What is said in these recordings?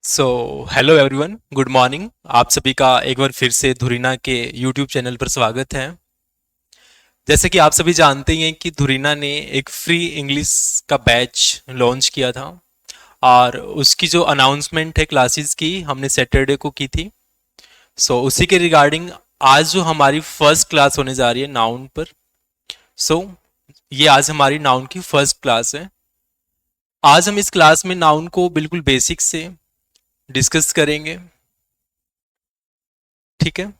So hello everyone, good morning. आप सभी का एक बार फिर से धुरीना के यूट्यूब चैनल पर स्वागत है। जैसे कि आप सभी जानते ही हैं कि धुरीना ने एक फ्री इंग्लिश का बैच लॉन्च किया था और उसकी जो अनाउंसमेंट है क्लासेस की हमने सैटरडे को की थी। उसी के रिगार्डिंग आज जो हमारी फर्स्ट क्लास होने जा रही है नाउन पर। सो ये आज हमारी नाउन की फर्स्ट क्लास है। आज हम इस क्लास में नाउन को बिल्कुल बेसिक से डिस्कस करेंगे। ठीक है,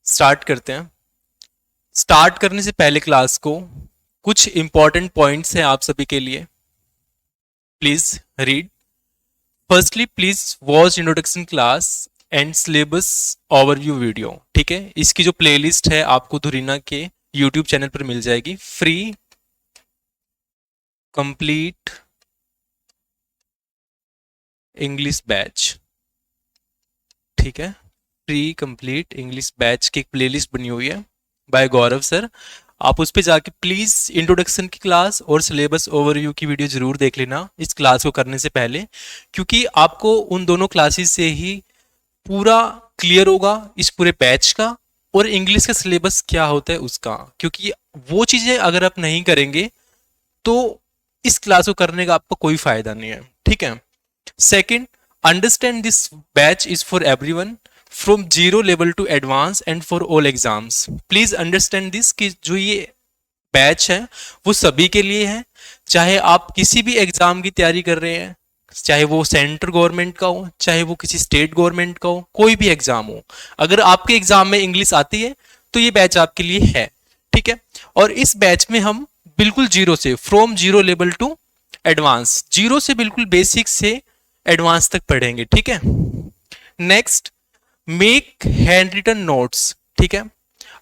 स्टार्ट करते हैं। स्टार्ट करने से पहले क्लास को कुछ इंपॉर्टेंट पॉइंट्स हैं आप सभी के लिए, please read. Firstly please watch introduction class and syllabus overview video. ठीक है, इसकी जो प्लेलिस्ट है आपको धुरीना के यूट्यूब चैनल पर मिल जाएगी। Free complete English batch. ठीक है, फ्री कंप्लीट इंग्लिश बैच की एक प्लेलिस्ट बनी हुई है बाय गौरव सर। आप उस पर जाके प्लीज इंट्रोडक्शन की क्लास और सिलेबस ओवरव्यू की वीडियो जरूर देख लेना इस क्लास को करने से पहले, क्योंकि आपको उन दोनों क्लासेस से ही पूरा क्लियर होगा इस पूरे बैच का और इंग्लिश का सिलेबस क्या होता है उसका। क्योंकि वो चीजें अगर आप नहीं करेंगे तो इस क्लास को करने का आपको कोई फायदा नहीं है। ठीक है, second, understand this batch is for everyone from zero level to advance and for all exams. Please understand this कि जो ये बैच है वो सभी के लिए है, चाहे आप किसी भी एग्जाम की तैयारी कर रहे हैं, चाहे वो सेंट्रल गवर्नमेंट का हो, चाहे वो किसी स्टेट गवर्नमेंट का हो, कोई भी एग्जाम हो। अगर आपके एग्जाम में इंग्लिश आती है तो ये बैच आपके लिए है। ठीक है, और इस बैच में हम बिल्कुल जीरो से, from zero level to advance, zero से बिल्कुल बेसिक से एडवांस तक पढ़ेंगे। ठीक है, next, make hand written notes. ठीक है,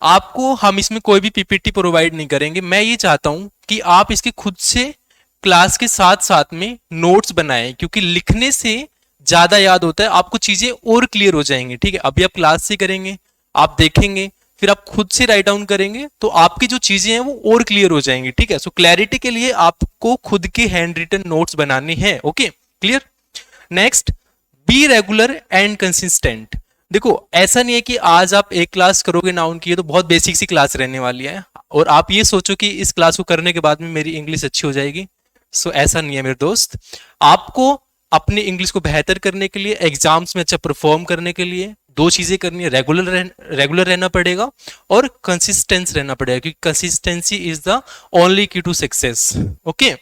आपको हम इसमें कोई भी पीपीटी प्रोवाइड नहीं करेंगे। मैं ये चाहता हूं कि आप इसके खुद से क्लास के साथ साथ में नोट्स बनाएं, क्योंकि लिखने से ज्यादा याद होता है, आपको चीजें और क्लियर हो जाएंगी। ठीक है, अभी आप क्लास से करेंगे, आप देखेंगे, फिर आप खुद से राइट डाउन करेंगे तो आपकी जो चीजें हैं वो और क्लियर हो जाएंगी। ठीक है, सो क्लैरिटी के लिए आपको खुद के हैंड रिटन नोट्स बनाने हैं। Okay, clear. Next, be regular and consistent. देखो, ऐसा नहीं है कि आज आप एक क्लास करोगे नाउन की, ये तो बहुत बेसिक सी क्लास रहने वाली है, और आप ये सोचो कि इस क्लास को करने के बाद में मेरी इंग्लिश अच्छी हो जाएगी। ऐसा नहीं है मेरे दोस्त। आपको अपनी इंग्लिश को बेहतर करने के लिए, एग्जाम्स में अच्छा परफॉर्म करने के लिए दो चीजें करनी है। रेगुलर रहना पड़ेगा और कंसिस्टेंस रहना पड़ेगा, क्योंकि consistency is the only key to success. Okay,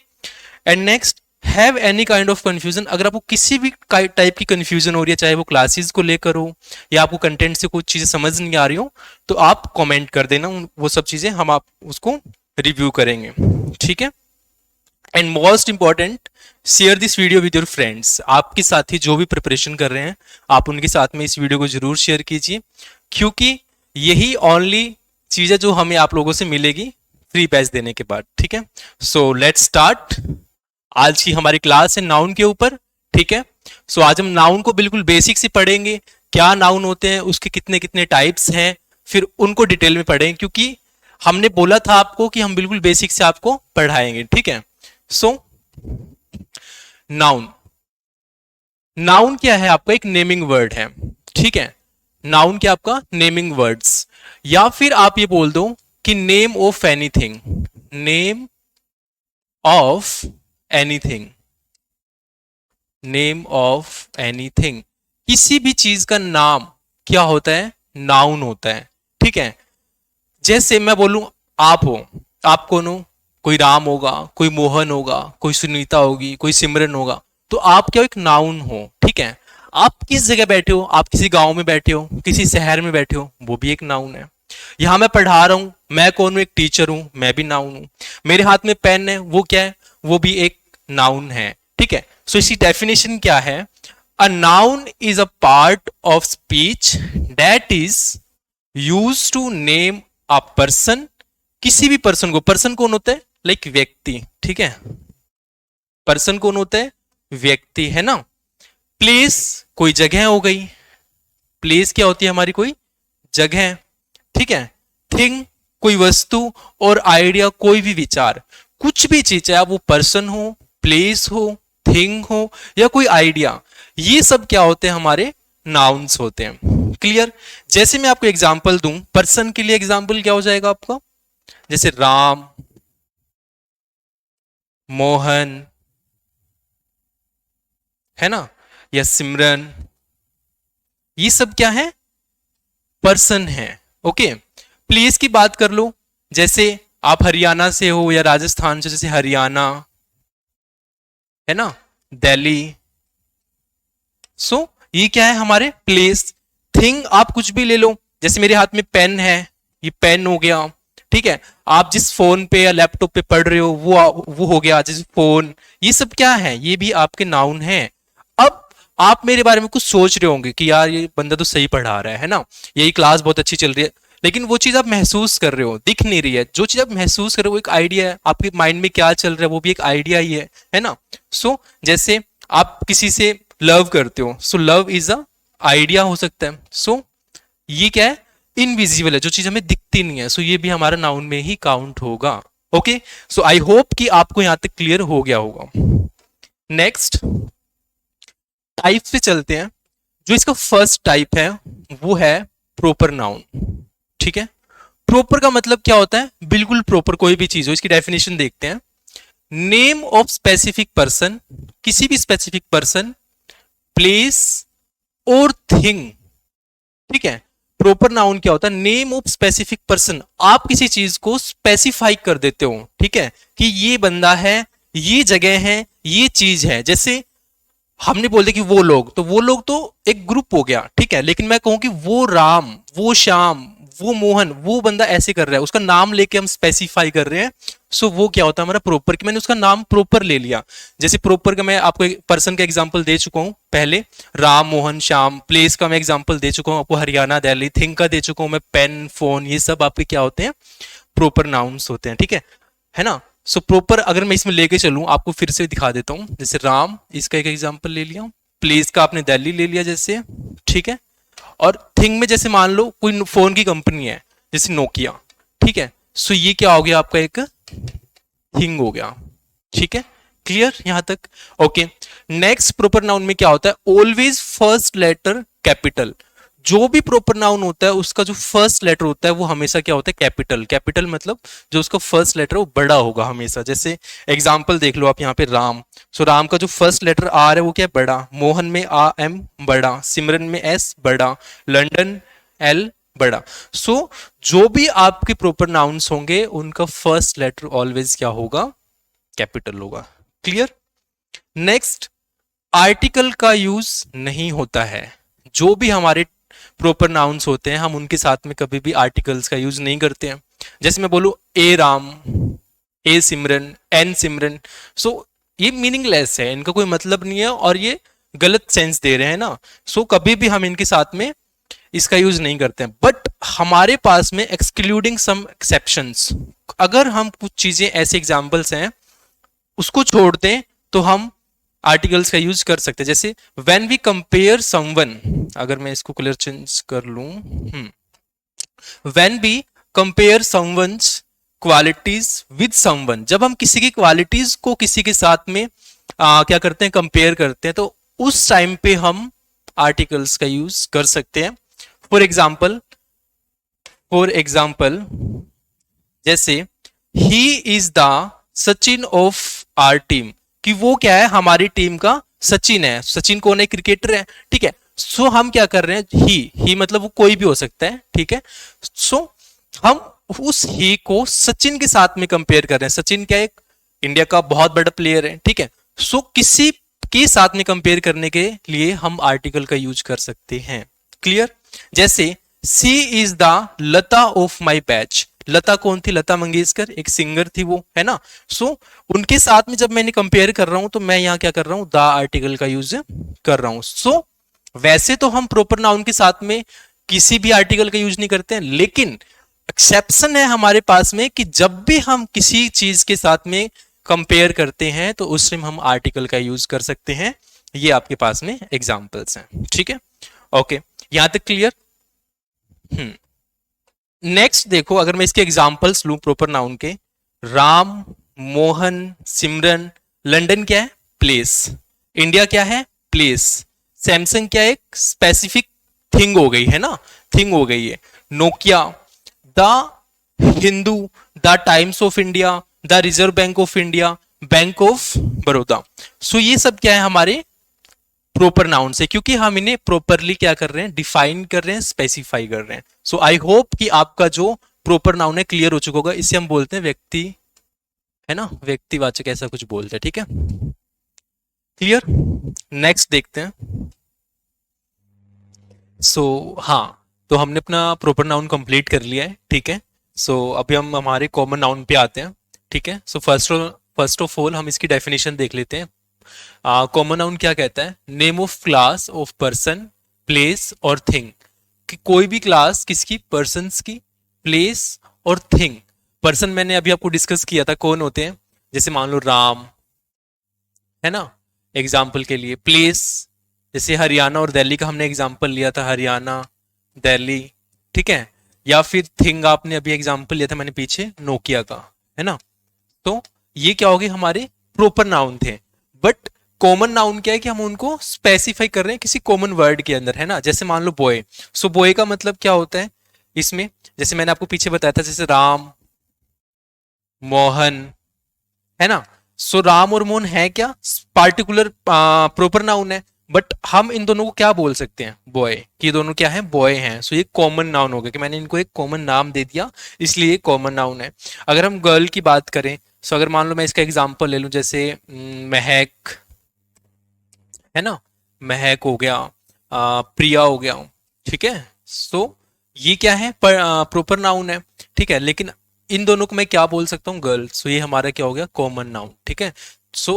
and next, have any kind of confusion. अगर आपको किसी भी टाइप की कंफ्यूजन हो रही है, चाहे वो क्लासेस को लेकर हो या आपको कंटेंट से कुछ चीजें समझ नहीं आ रही हो, तो आप कमेंट कर देना, वो सब चीजें हम आप उसको रिव्यू करेंगे। ठीक है, and most important, share this video with your friends. आपके साथी जो भी प्रिपरेशन कर रहे हैं, आप उनके साथ में इस वीडियो को जरूर शेयर कीजिए, क्योंकि यही ओनली चीज है जो हमें आप लोगों से मिलेगी फ्री बैच देने के बाद। ठीक है, सो लेट्स स्टार्ट। आज की हमारी क्लास है नाउन के ऊपर। ठीक है, आज हम नाउन को बिल्कुल बेसिक से पढ़ेंगे, क्या नाउन होते हैं, उसके कितने कितने टाइप्स हैं, फिर उनको डिटेल में पढ़ेंगे, क्योंकि हमने बोला था आपको कि हम बिल्कुल बेसिक से आपको पढ़ाएंगे। ठीक है, नाउन, नाउन क्या है? आपका एक नेमिंग वर्ड है। ठीक है, नाउन क्या आपका नेमिंग वर्ड्स, या फिर आप ये बोल दो कि name of anything, name of anything, name of anything. किसी भी चीज का नाम क्या होता है? नाउन होता है। ठीक है, जैसे मैं बोलूं आप हो, आप कौन हो? कोई राम होगा, कोई मोहन होगा, कोई सुनीता होगी, कोई सिमरन होगा, तो आप क्या हो? एक नाउन हो। ठीक है, आप किस जगह बैठे हो? आप किसी गांव में बैठे हो, किसी शहर में बैठे हो, वो भी एक नाउन है। यहां मैं पढ़ा रहा हूं, मैं कौन हूं? एक टीचर हूं, मैं भी नाउन हूं। मेरे हाथ में पेन है, वो क्या है? वो भी एक नाउन है। ठीक है, इसकी डेफिनेशन क्या है? A noun is a part of speech that is use to name a person. किसी भी पर्सन को, पर्सन कौन होता है? लाइक व्यक्ति। ठीक है, पर्सन कौन होता है? व्यक्ति, है ना। प्लेस कोई जगह हो गई, प्लेस क्या होती है हमारी? कोई जगह। ठीक है, थिंग कोई वस्तु, और आइडिया कोई भी विचार, कुछ भी चीज है, वो पर्सन हो, प्लेस हो, थिंग हो या कोई आइडिया, ये सब क्या होते हैं, हमारे नाउन्स होते हैं। क्लियर? जैसे मैं आपको एग्जांपल दूं, पर्सन के लिए एग्जांपल क्या हो जाएगा आपका, जैसे राम, मोहन, है ना, या सिमरन, ये सब क्या है, पर्सन है। ओके। प्लेस की बात कर लो, जैसे आप हरियाणा से हो या राजस्थान से, जैसे हरियाणा, है ना, दिल्ली। सो ये क्या है, हमारे प्लेस। थिंग आप कुछ भी ले लो, जैसे मेरे हाथ में पेन है, ये पेन हो गया। ठीक है, आप जिस फोन पे या लैपटॉप पे पढ़ रहे हो वो हो गया, जैसे फोन। ये सब क्या है, ये भी आपके नाउन है। अब आप मेरे बारे में कुछ सोच रहे होंगे कि यार ये बंदा तो सही पढ़ा रहा है ना, यही क्लास बहुत अच्छी चल रही है, लेकिन वो चीज आप महसूस कर रहे हो, दिख नहीं रही है। जो चीज आप महसूस कर रहे हो वो एक आइडिया है, आपके माइंड में क्या चल रहा है वो भी एक आइडिया ही है ना। सो जैसे आप किसी से लव करते हो, so love is a idea हो सकता है। सो ये क्या है, इनविजिबल है, जो चीज हमें दिखती नहीं है, सो ये भी हमारा नाउन में ही काउंट होगा। ओके, सो आई होप कि आपको यहां तक क्लियर हो गया होगा। नेक्स्ट टाइप पे चलते हैं। जो इसका फर्स्ट टाइप है वो है प्रॉपर नाउन। ठीक है, प्रॉपर का मतलब क्या होता है, बिल्कुल प्रॉपर कोई भी चीज हो। इसकी डेफिनेशन देखते हैं। नेम ऑफ स्पेसिफिक पर्सन, किसी भी स्पेसिफिक पर्सन, प्लेस और थिंग। ठीक है, प्रॉपर नाउन क्या होता है, नेम ऑफ स्पेसिफिक पर्सन, आप किसी चीज को स्पेसिफाई कर देते हो, ठीक है, कि ये बंदा है, ये जगह है, ये चीज है। जैसे हमने बोल दिया कि वो लोग तो एक ग्रुप हो गया, ठीक है, लेकिन मैं कहूं कि वो राम, वो श्याम, वो मोहन, वो बंदा ऐसे कर रहा है, उसका नाम लेके हम स्पेसिफाई कर रहे हैं। सो वो क्या होता है हमारा प्रॉपर, कि मैंने उसका नाम प्रॉपर ले लिया। जैसे प्रॉपर का मैं आपको पर्सन का एग्जांपल दे चुका हूं पहले, राम, मोहन, श्याम। प्लेस का मैं एग्जांपल दे चुका हूं आपको, हरियाणा, दिल्ली। थिंग का दे चुका हूं मैं, पेन, फोन। ये सब आपके क्या होते हैं, प्रॉपर नाउन्स होते हैं। ठीक है ना। सो प्रॉपर अगर मैं इसमें लेके चलूं, आपको फिर से दिखा देता हूं। जैसे राम, इसका एक एग्जांपल ले लिया। प्लेस का आपने दिल्ली ले लिया जैसे, ठीक है। और थिंग में जैसे मान लो कोई फोन की कंपनी है, जैसे नोकिया, ठीक है। सो ये क्या हो गया आपका, एक थिंग हो गया। ठीक है, क्लियर यहां तक? ओके। नेक्स्ट प्रॉपर नाउन में क्या होता है, ऑलवेज फर्स्ट लेटर कैपिटल। जो भी प्रॉपर नाउन होता है उसका जो फर्स्ट लेटर होता है वो हमेशा क्या होता है, कैपिटल। कैपिटल मतलब जो उसका फर्स्ट लेटर वो बड़ा होगा हमेशा। जैसे एग्जांपल देख लो आप यहाँ पे, राम। सो राम का जो फर्स्ट लेटर आर है वो क्या है, बड़ा। मोहन में आ एम बड़ा, सिमरन में एस बड़ा, लंदन एल बड़ा। सो जो भी आपके प्रॉपर नाउन्स होंगे उनका फर्स्ट लेटर ऑलवेज क्या होगा, कैपिटल होगा। क्लियर? नेक्स्ट, आर्टिकल का यूज नहीं होता है। जो भी हमारे प्रॉपर नाउन्स होते हैं हम उनके साथ में कभी भी आर्टिकल्स का यूज नहीं करते हैं। जैसे मैं बोलूं ए राम, ए सिमरन, एन सिमरन। सो ये मीनिंगलेस है, इनका कोई मतलब नहीं है और ये गलत सेंस दे रहे हैं ना। सो कभी भी हम इनके साथ में इसका यूज नहीं करते हैं। बट हमारे पास में एक्सक्लूडिंग सम एक्सेप्शंस, अगर हम कुछ चीजें ऐसे एग्जांपल्स हैं उसको छोड़ दें तो हम आर्टिकल्स का यूज कर सकते हैं। जैसे व्हेन वी कंपेयर समवन, अगर मैं इसको कलर चेंज कर लूं, when we compare someone's qualities with someone, जब हम किसी की क्वालिटीज को किसी के साथ में क्या करते हैं, कंपेयर करते हैं, तो उस टाइम पे हम आर्टिकल्स का यूज कर सकते हैं। फॉर एग्जाम्पल जैसे he is the Sachin of our team, कि वो क्या है, हमारी टीम का सचिन है। सचिन कौन है, क्रिकेटर है, ठीक है। सो हम क्या कर रहे हैं, ही मतलब वो कोई भी हो सकता है, ठीक है। सो हम उस ही को सचिन के साथ में कंपेयर कर रहे हैं। सचिन क्या एक इंडिया का बहुत बड़ा प्लेयर है, ठीक है। सो किसी के साथ में कंपेयर करने के लिए हम आर्टिकल का यूज कर सकते हैं। क्लियर? जैसे she is the Lata of my batch. Lata कौन थी, लता मंगेशकर एक सिंगर थी वो, है ना। सो उनके साथ में जब मैंने कंपेयर कर रहा हूं तो मैं यहां क्या कर रहा हूं, द आर्टिकल का यूज कर रहा हूं। सो वैसे तो हम प्रॉपर नाउन के साथ में किसी भी आर्टिकल का यूज नहीं करते हैं, लेकिन एक्सेप्शन है हमारे पास में कि जब भी हम किसी चीज के साथ में कंपेयर करते हैं तो उस टाइम हम आर्टिकल का यूज कर सकते हैं। ये आपके पास में एग्जांपल्स हैं, ठीक है। ओके, यहां तक क्लियर? नेक्स्ट देखो, अगर मैं इसके एग्जांपल्स लूं प्रॉपर नाउन के, राम, मोहन, सिमरन। लंदन क्या है, प्लेस। इंडिया क्या है, प्लेस। सैमसंग क्या एक स्पेसिफिक थिंग हो गई है ना, थिंग हो गई है। Nokia, the Hindu, the Times of India, the Reserve Bank of India, Bank of Baroda. So ये सब क्या है हमारे प्रॉपर नाउन से, क्योंकि हम इन्हें प्रॉपरली क्या कर रहे हैं, डिफाइन कर रहे हैं, स्पेसिफाई कर रहे हैं। सो आई होप कि आपका जो प्रॉपर नाउन है क्लियर हो चुका होगा। इसे हम बोलते हैं व्यक्ति, है ना, व्यक्तिवाचक ऐसा कुछ बोलते हैं, ठीक है, क्लियर। नेक्स्ट देखते हैं। हाँ, तो हमने अपना प्रॉपर नाउन कंप्लीट कर लिया है, ठीक है। अभी हम हमारे कॉमन नाउन पे आते हैं, ठीक है। फर्स्ट ऑफ ऑल हम इसकी डेफिनेशन देख लेते हैं। कॉमन नाउन क्या कहता है, name of class of person, place और थिंग, कि कोई भी क्लास किसकी, पर्सन्स की, प्लेस और थिंग। पर्सन मैंने अभी आपको डिस्कस किया था कौन होते हैं, जैसे मान लो राम, है ना, एग्जाम्पल के लिए। प्लेस जैसे हरियाणा और दिल्ली का हमने एग्जाम्पल लिया था, हरियाणा, दिल्ली, ठीक है। या फिर थिंग आपने अभी एग्जाम्पल लिया था मैंने पीछे, नोकिया का, है ना। तो ये क्या हो गए, हमारे प्रॉपर नाउन थे। बट कॉमन नाउन क्या है कि हम उनको स्पेसिफाई कर रहे हैं किसी कॉमन वर्ड के अंदर, है ना। जैसे मान लो बॉय, बॉय का मतलब क्या होता है इसमें, जैसे मैंने आपको पीछे बताया था, जैसे राम, मोहन, है ना। राम और मोहन है क्या, पार्टिकुलर प्रॉपर नाउन है, बट हम इन दोनों को क्या बोल सकते हैं, बॉय, कि दोनों क्या है, बॉय हैं। ये कॉमन नाउन हो गया, कि मैंने इनको एक कॉमन नाम दे दिया, इसलिए कॉमन नाउन है। अगर हम गर्ल की बात करें, अगर मान लो मैं इसका एग्जांपल ले लूं, जैसे महक, है ना, महक हो गया, प्रिया हो गया, ठीक है। ये क्या है, प्रॉपर नाउन है, ठीक है। लेकिन इन दोनों को मैं क्या बोल सकता हूँ, गर्ल। ये हमारा क्या हो गया, कॉमन नाउन, ठीक है।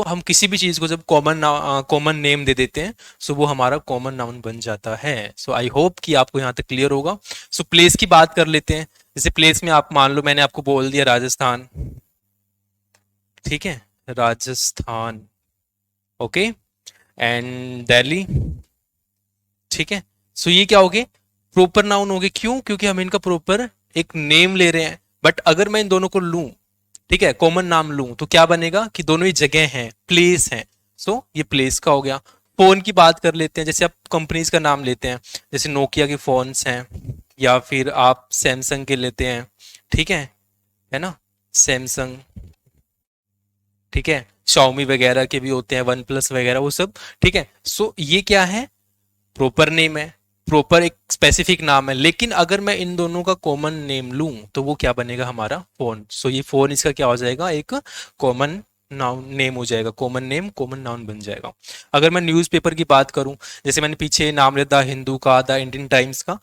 हम किसी भी चीज को जब कॉमन नेम दे देते हैं, वो हमारा कॉमन नाउन बन जाता है। आई होप कि आपको यहाँ तक क्लियर होगा। प्लेस की बात कर लेते हैं। जैसे प्लेस में आप मान लो मैंने आपको बोल दिया राजस्थान, ठीक है, राजस्थान, ओके, एंड दिल्ली, ठीक है। ये क्या हो गए, प्रॉपर नाउन हो गए। क्यों, क्योंकि हम इनका प्रॉपर एक नेम ले रहे हैं। बट अगर मैं इन दोनों को लूं, ठीक है, कॉमन नाम लूं, तो क्या बनेगा कि दोनों ही जगह हैं, प्लेस हैं। ये प्लेस का हो गया। फोन की बात कर लेते हैं, जैसे आप कंपनीज का नाम लेते हैं, जैसे नोकिया के फोन्स हैं, या फिर आप सैमसंग के लेते हैं, ठीक है ना, सैमसंग, ठीक है, Xiaomi वगैरह के भी होते हैं, वन प्लस वगैरह, वो सब, ठीक है। ये क्या है, प्रॉपर नेम है, प्रॉपर एक स्पेसिफिक नाम है। लेकिन अगर मैं इन दोनों का कॉमन नेम लूं, तो वो क्या बनेगा, हमारा फोन। ये फोन इसका क्या हो जाएगा, एक कॉमन नाउन नेम हो जाएगा, कॉमन नेम कॉमन नाउन बन जाएगा। अगर मैं न्यूज़पेपर की बात करूं, जैसे मैंने पीछे नाम लिया द हिंदू का, द इंडियन टाइम्स का,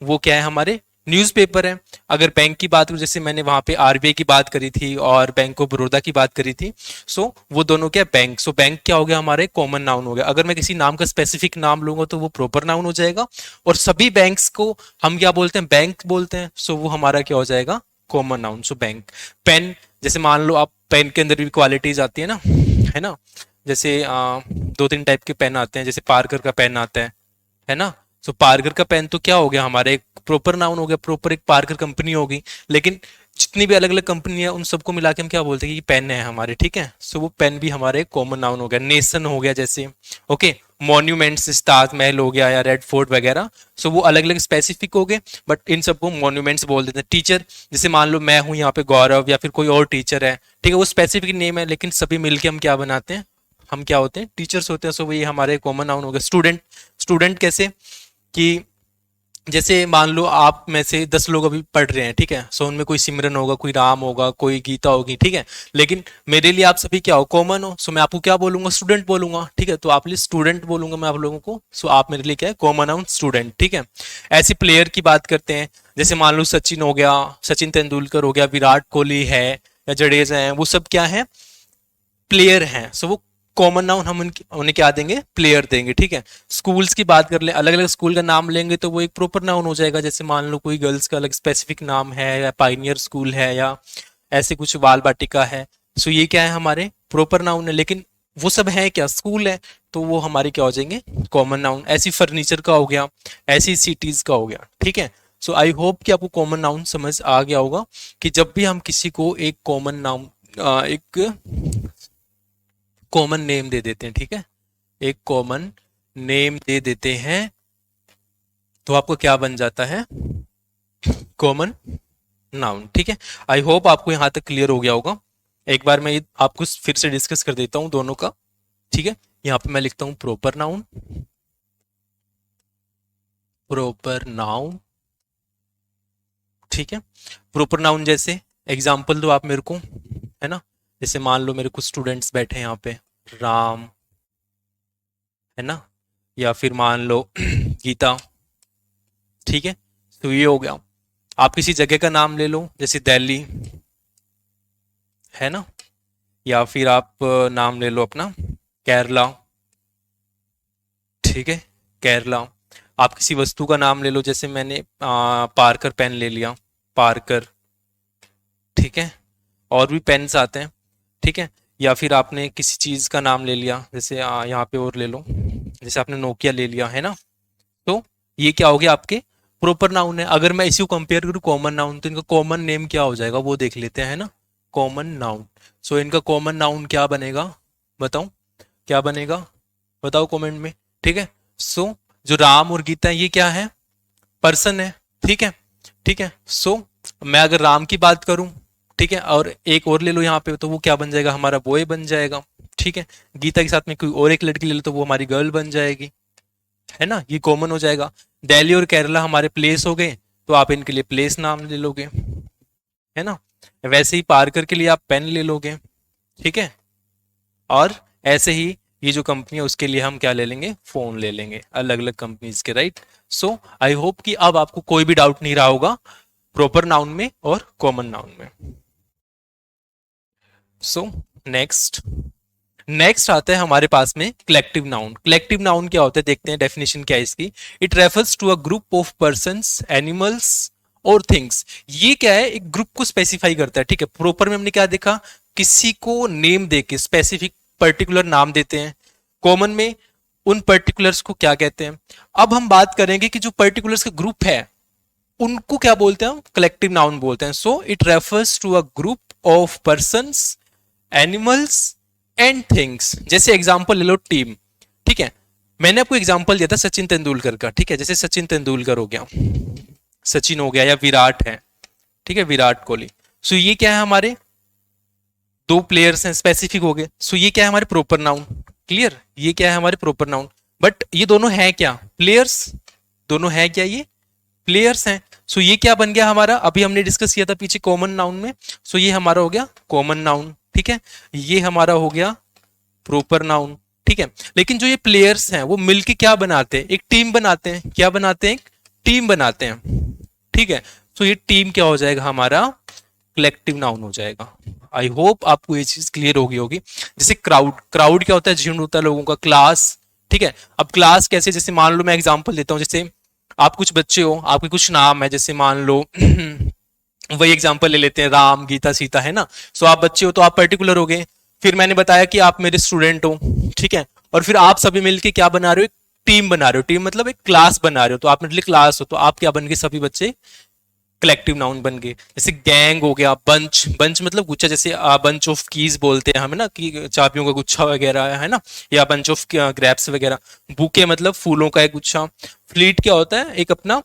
वो क्या है, हमारे न्यूज़पेपर है। अगर बैंक की बात करूं, जैसे मैंने वहां पे आरबीआई की बात करी थी और बैंक ऑफ बड़ौदा की बात करी थी, वो दोनों क्या, बैंक। बैंक क्या हो गया, हमारे कॉमन नाउन हो गया। अगर मैं किसी नाम का स्पेसिफिक नाम लूंगा, तो वो प्रॉपर नाउन हो जाएगा। और सभी बैंक्स को हम क्या बोलते हैं, बैंक बोलते हैं। वो हमारा क्या हो जाएगा, कॉमन नाउन। बैंक। पेन, जैसे मान लो आप, पेन के अंदर भी क्वालिटीज आती है ना। जैसे दो तीन टाइप के पेन आते हैं, जैसे पार्कर का पेन आता है ना। पार्कर का पेन तो क्या हो गया, हमारे एक प्रॉपर नाउन हो गया, प्रॉपर एक पार्कर कंपनी होगी। लेकिन जितनी भी अलग अलग कंपनी है, उन सबको मिला के हम क्या बोलते हैं कि पेन है हमारे, ठीक है। वो पेन भी हमारे कॉमन नाउन हो गया। नेशन हो गया जैसे, ओके। मॉन्यूमेंट्स, ताजमहल हो गया या रेड फोर्ट वगैरह, वो अलग अलग स्पेसिफिक हो गए, बट इन सबको मॉन्यूमेंट्स बोल देते हैं। टीचर, जैसे मान लो मैं हूं यहाँ पे गौरव, या फिर कोई और टीचर है, ठीक है, वो स्पेसिफिक नेम है, लेकिन सभी मिलके हम क्या बनाते हैं, हम क्या होते हैं, टीचर्स होते हैं। ये हमारे कॉमन नाउन हो गए। स्टूडेंट, स्टूडेंट कैसे, कि जैसे मान लो आप में से 10 लोग अभी पढ़ रहे हैं, ठीक है। उनमें कोई सिमरन होगा, कोई राम होगा, कोई गीता होगी, ठीक है। लेकिन मेरे लिए आप सभी क्या हो, कॉमन हो। मैं आपको क्या बोलूंगा, स्टूडेंट बोलूंगा, ठीक है। तो आप लिए स्टूडेंट बोलूंगा मैं आप लोगों को। आप मेरे लिए क्या है, कॉमन नाउन स्टूडेंट, ठीक है। ऐसी प्लेयर की बात करते हैं, जैसे मान लो सचिन हो गया, सचिन तेंदुलकर हो गया, विराट कोहली है, या जडेजा है, वो सब क्या है, प्लेयर हैं। वो कॉमन नाउन हम उन्हें क्या देंगे, प्लेयर देंगे, ठीक है। स्कूल्स की बात कर ले, अलग अलग स्कूल का नाम लेंगे तो वो एक प्रॉपर नाउन हो जाएगा। जैसे मान लो कोई गर्ल्स का अलग स्पेसिफिक नाम है, या पाइनियर स्कूल है, या ऐसे कुछ बाल बाटिका है। ये क्या है, हमारे प्रॉपर नाउन है। लेकिन वो सब है क्या, स्कूल है, तो वो हमारे क्या हो जाएंगे, कॉमन नाउन। ऐसी फर्नीचर का हो गया, ऐसी सिटीज का हो गया, ठीक है। आई होप कि आपको कॉमन नाउन समझ आ गया होगा, कि जब भी हम किसी को एक कॉमन नाउन, एक कॉमन नेम दे देते हैं, ठीक है, एक कॉमन नेम दे देते हैं तो आपको क्या बन जाता है, कॉमन नाउन। ठीक है, आई होप आपको यहां तक क्लियर हो गया होगा। एक बार मैं ये आपको फिर से डिस्कस कर देता हूं दोनों का। ठीक है, यहां पे मैं लिखता हूं प्रॉपर नाउन, प्रॉपर नाउन। ठीक है, प्रॉपर नाउन जैसे एग्जाम्पल दो आप मेरे को, है ना। जैसे मान लो मेरे कुछ स्टूडेंट्स बैठे हैं यहाँ पे, राम, है ना, या फिर मान लो गीता। ठीक है, तो ये हो गया। आप किसी जगह का नाम ले लो, जैसे दिल्ली, है ना, या फिर आप नाम ले लो अपना केरला। ठीक है, केरला। आप किसी वस्तु का नाम ले लो, जैसे मैंने पार्कर पेन ले लिया, पार्कर। ठीक है, और भी पेन्स आते हैं। ठीक है, या फिर आपने किसी चीज का नाम ले लिया, जैसे यहाँ पे और ले लो, जैसे आपने नोकिया ले लिया, है ना। तो ये क्या हो गया, आपके प्रॉपर नाउन है। अगर मैं इसी को कंपेयर करूँ कॉमन नाउन, तो इनका कॉमन नेम क्या हो जाएगा वो देख लेते हैं, है ना। कॉमन नाउन, सो इनका कॉमन नाउन क्या बनेगा, बताओ क्या बनेगा, बताओ कमेंट में। ठीक है, सो जो राम और गीता है ये क्या है, पर्सन है। ठीक है, ठीक है, सो मैं अगर राम की बात करूं, ठीक है, और एक और ले लो यहाँ पे, तो वो क्या बन जाएगा, हमारा बॉय बन जाएगा। ठीक है, गीता के साथ में कोई और एक लड़की ले लो तो वो हमारी गर्ल बन जाएगी, है ना, ये कॉमन हो जाएगा। दिल्ली और केरला हमारे प्लेस हो गए, तो आप इनके लिए प्लेस नाम ले लोगे, है ना। वैसे ही पार्कर के लिए आप पेन ले लोगे। ठीक है, और ऐसे ही ये जो कंपनी है उसके लिए हम क्या ले लेंगे, फोन ले लेंगे, अलग अलग कंपनीज के, राइट। सो आई होप कि अब आपको कोई भी डाउट नहीं रहा होगा प्रॉपर नाउन में और कॉमन नाउन में। सो नेक्स्ट, नेक्स्ट आता है हमारे पास में कलेक्टिव नाउन। कलेक्टिव नाउन क्या होता है, देखते हैं डेफिनेशन क्या है इसकी। It refers to a group of persons, animals और थिंग्स। ये क्या है, एक ग्रुप को स्पेसिफाई करता है। ठीक है, प्रॉपर में हमने क्या देखा, किसी को नेम देके स्पेसिफिक पर्टिकुलर नाम देते हैं। कॉमन में उन पर्टिकुलर्स को क्या कहते हैं। अब हम बात करेंगे कि जो पर्टिकुलर्स का ग्रुप है उनको क्या बोलते हैं, कलेक्टिव नाउन बोलते हैं। So it refers to a group of persons, animals and things. जैसे एग्जांपल ले लो टीम। ठीक है, मैंने आपको एग्जांपल दिया था सचिन तेंदुलकर का। ठीक है, जैसे सचिन तेंदुलकर हो गया, सचिन हो गया, या विराट है, ठीक है, विराट कोहली। सो ये क्या है, हमारे दो प्लेयर्स हैं, स्पेसिफिक हो गए। सो ये क्या है, हमारे प्रॉपर नाउन। क्लियर, ये क्या है, हमारे प्रॉपर नाउन। बट ये दोनों है क्या, प्लेयर्स। दोनों है क्या, ये प्लेयर्स हैं। सो ये क्या बन गया हमारा, अभी हमने डिस्कस किया था पीछे कॉमन नाउन में। सो ये हमारा हो गया कॉमन नाउन। ठीक है, ये हमारा हो गया प्रॉपर नाउन। ठीक है, लेकिन जो ये प्लेयर्स हैं वो मिलके क्या बनाते हैं, एक टीम बनाते हैं। क्या बनाते हैं, एक टीम बनाते हैं। ठीक है, सो ये टीम क्या हो जाएगा, हमारा कलेक्टिव नाउन हो जाएगा। आई होप आपको ये चीज क्लियर होगी होगी। जैसे क्राउड, क्राउड क्या होता है, झुंड होता है लोगों का। क्लास, ठीक है, अब क्लास कैसे, जैसे मान लो मैं एग्जांपल देता हूँ, जैसे आप कुछ बच्चे हो, आपके कुछ नाम है, जैसे मान लो वही एग्जांपल ले लेते हैं, राम, गीता, सीता, है ना। सो आप बच्चे हो तो आप पर्टिकुलर हो गए। फिर मैंने बताया कि आप मेरे स्टूडेंट हो, ठीक है, और फिर आप सभी मिलके क्या बना रहे हो, एक टीम बना रहे हो। टीम मतलब एक क्लास बना रहे हो, तो आप मेरे लिए क्लास हो, तो आप क्या बन गए, सभी बच्चे कलेक्टिव नाउन बन गए। जैसे गैंग हो गया, बंच, बंच मतलब गुच्छा, जैसे बंच ऑफ कीज बोलते हैं हम, ना, कि चाबियों का गुच्छा वगैरह, है ना, या बंच ऑफ ग्रेप्स वगैरह। बुके मतलब फूलों का एक गुच्छा। फ्लीट क्या होता है, एक अपना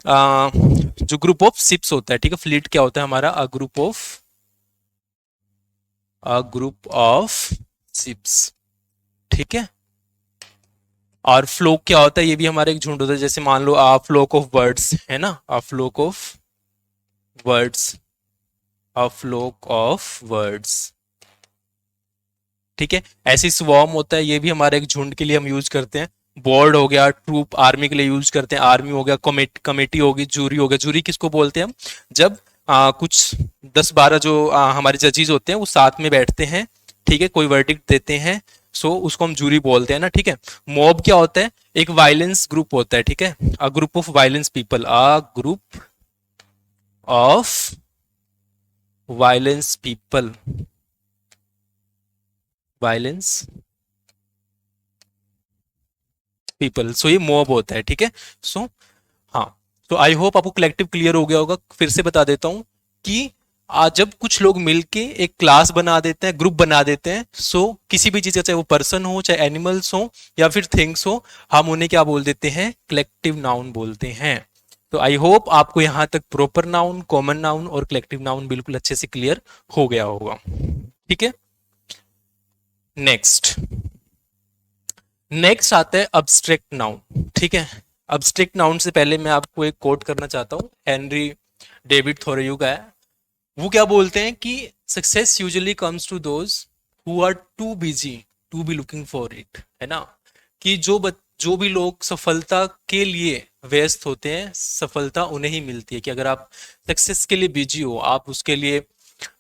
जो ग्रुप ऑफ शिप्स होता है। ठीक है, फ्लीट क्या होता है हमारा, अ ग्रुप ऑफ शिप्स। ठीक है, और फ्लोक क्या होता है, ये भी हमारा एक झुंड होता है। जैसे मान लो फ्लोक ऑफ बर्ड्स, है ना, fluke of words, a fluke of words. ठीक है, ऐसे स्वॉर्म होता है, ये भी हमारे एक झुंड के लिए हम यूज करते हैं। बोर्ड हो गया, ट्रूप, आर्मी के लिए यूज करते हैं। आर्मी हो गया, कमेटी होगी, जूरी हो गया। जूरी किसको बोलते हैं हम, जब कुछ 10-12 जो हमारे जजेस होते हैं वो साथ में बैठते हैं, ठीक है, कोई वर्डिक्ट देते हैं। सो उसको हम जूरी बोलते हैं ना। ठीक है, मॉब क्या होता है, एक वायलेंस ग्रुप होता है। ठीक है, a group of violence people, a group of violence people, violence people. So ये मॉब होता है। ठीक है, सो हाँ, तो आई होप आपको कलेक्टिव क्लियर हो गया होगा। फिर से बता देता हूं कि जब कुछ लोग मिलके एक क्लास बना देते हैं, ग्रुप बना देते हैं, सो किसी भी चीज का, चाहे वो पर्सन हो, चाहे एनिमल्स हो, या फिर थिंग्स हो, हम उन्हें क्या बोल देते हैं? कलेक्टिव नाउन बोलते हैं। तो आई होप आपको यहां तक प्रॉपर नाउन, कॉमन नाउन और कलेक्टिव नाउन बिल्कुल अच्छे से क्लियर हो गया होगा। ठीक है, नेक्स्ट नेक्स्ट आता है अब्स्ट्रैक्ट नाउन। ठीक है, अब्स्ट्रैक्ट नाउन से पहले मैं आपको एक कोट करना चाहता हूं, हेनरी डेविड थोरेयू का है। वो क्या बोलते हैं कि success usually comes to those who are too busy to be looking for it, है ना? कि जो भी लोग सफलता के लिए व्यस्त होते हैं, सफलता उन्हें ही मिलती है। कि अगर आप सक्सेस के लिए बिजी हो, आप उसके लिए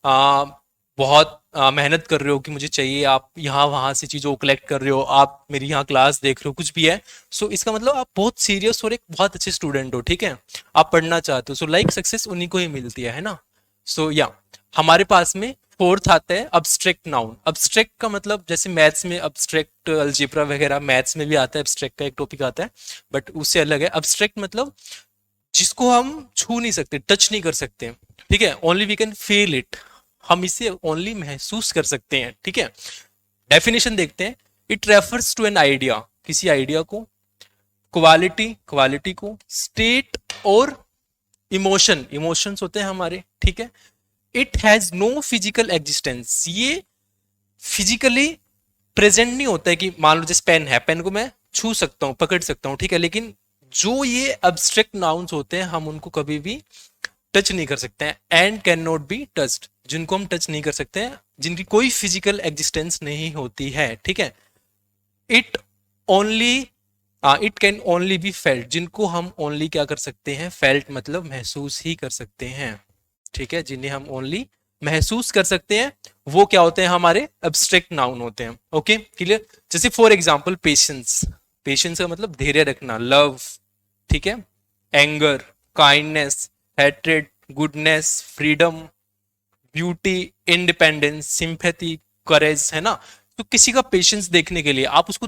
आ, बहुत मेहनत कर रहे हो कि मुझे चाहिए, आप यहाँ वहां से चीजों को कलेक्ट कर रहे हो, आप मेरी यहाँ क्लास देख रहे हो, कुछ भी है, सो इसका मतलब आप बहुत सीरियस और एक बहुत अच्छे स्टूडेंट हो। ठीक है, आप पढ़ना चाहते हो, सो लाइक सक्सेस उन्हीं को ही मिलती है ना? सो या हमारे पास में फोर्थ आता है अब्स्ट्रैक्ट नाउन। अब्स्ट्रैक्ट का मतलब जैसे मैथ्स में अब्स्ट्रैक्ट अलजेब्रा वगैरह, मैथ्स में भी आता है, अब्स्ट्रैक्ट का एक टॉपिक आता है, बट उससे अलग है। अब्स्ट्रैक्ट मतलब जिसको हम छू नहीं सकते, टच नहीं कर सकते। ठीक है, only we can feel it, हम इसे ओनली महसूस कर सकते हैं। ठीक है, डेफिनेशन देखते हैं। It refers to an idea, किसी आइडिया को, क्वालिटी, क्वालिटी को, स्टेट और इमोशन, इमोशंस होते हैं हमारे। ठीक है, it has no physical existence, ये फिजिकली प्रेजेंट नहीं होता है। कि मान लो जैसे पेन है, पेन को मैं छू सकता हूँ, पकड़ सकता हूँ, ठीक है, लेकिन जो ये अब्स्ट्रैक्ट नाउन्स होते हैं हम उनको कभी भी टच नहीं कर सकते हैं। And can not be touched, जिनको हम टच नहीं कर सकते हैं, जिनकी कोई फिजिकल एग्जिस्टेंस नहीं होती है। ठीक है, it only it can only be felt, जिनको हम ओनली क्या कर सकते हैं? फेल्ट मतलब महसूस ही कर सकते हैं। ठीक है, जिन्हें हम ओनली महसूस कर सकते हैं, वो क्या होते हैं? हमारे एब्स्ट्रैक्ट नाउन होते हैं। Okay, clear? जैसे फॉर एग्जांपल पेशेंस, पेशेंस का मतलब धैर्य रखना, लव, ठीक है, anger, kindness, hatred, goodness, freedom, beauty, independence, sympathy, courage, है ना? तो किसी का पेशेंस देखने के लिए आप उसको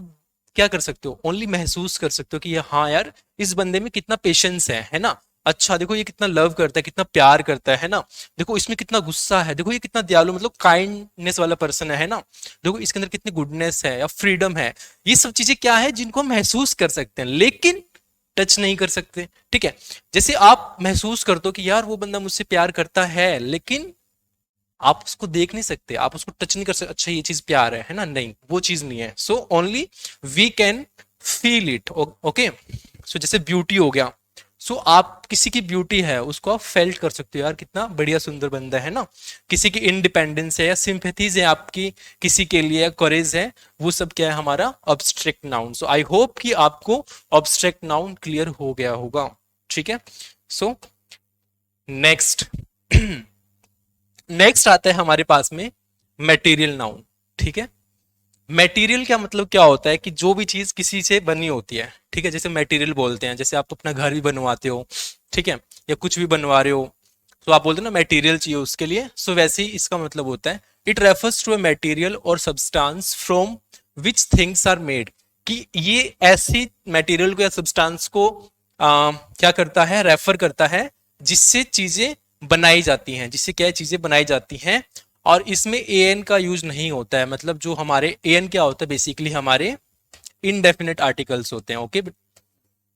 क्या कर सकते हो? ओनली महसूस कर सकते हो कि ये, हाँ यार, इस बंदे में कितना पेशेंस है ना? अच्छा देखो ये कितना लव करता है, कितना प्यार करता है ना? देखो इसमें कितना गुस्सा है, देखो ये कितना दयालु, मतलब काइंडनेस वाला पर्सन है ना? देखो इसके अंदर कितनी गुडनेस है या फ्रीडम है। ये सब चीजें क्या है? जिनको हम महसूस कर सकते हैं लेकिन टच नहीं कर सकते। ठीक है, जैसे आप महसूस करते हो कि यार वो बंदा मुझसे प्यार करता है, लेकिन आप उसको देख नहीं सकते, आप उसको टच नहीं कर सकते। अच्छा ये चीज प्यार है ना? नहीं, वो चीज नहीं है। So only we can feel it. Okay, so जैसे ब्यूटी हो गया, सो आप किसी की ब्यूटी है उसको आप फेल्ट कर सकते हो, यार कितना बढ़िया सुंदर बंदा है ना? किसी की इंडिपेंडेंस है या सिंपैथीज है आपकी किसी के लिए, करेज है, वो सब क्या है? हमारा abstract noun. So I hope कि आपको अब्स्ट्रैक्ट नाउन क्लियर हो गया होगा। ठीक है, सो नेक्स्ट नेक्स्ट आता है हमारे पास में मटेरियल नाउन। ठीक है, मटेरियल क्या मतलब क्या होता है? कि जो भी चीज किसी से बनी होती है, ठीक है, जैसे मटेरियल बोलते हैं, जैसे आप अपना घर भी बनवाते हो, ठीक है, या कुछ भी बनवा रहे हो, तो आप बोलते हो ना मटेरियल चाहिए उसके लिए। सो वैसे ही इसका मतलब होता है, it refers to a material और substance from which things are made. कि ये ऐसी मटेरियल को या सब्सटेंस को क्या करता है? रेफर करता है जिससे चीजें बनाई जाती हैं, जिससे क्या चीजें बनाई जाती हैं। और इसमें ए एन का यूज नहीं होता है, मतलब जो हमारे ए एन क्या होता है? बेसिकली हमारे इनडेफिनेट आर्टिकल्स होते हैं। ओके,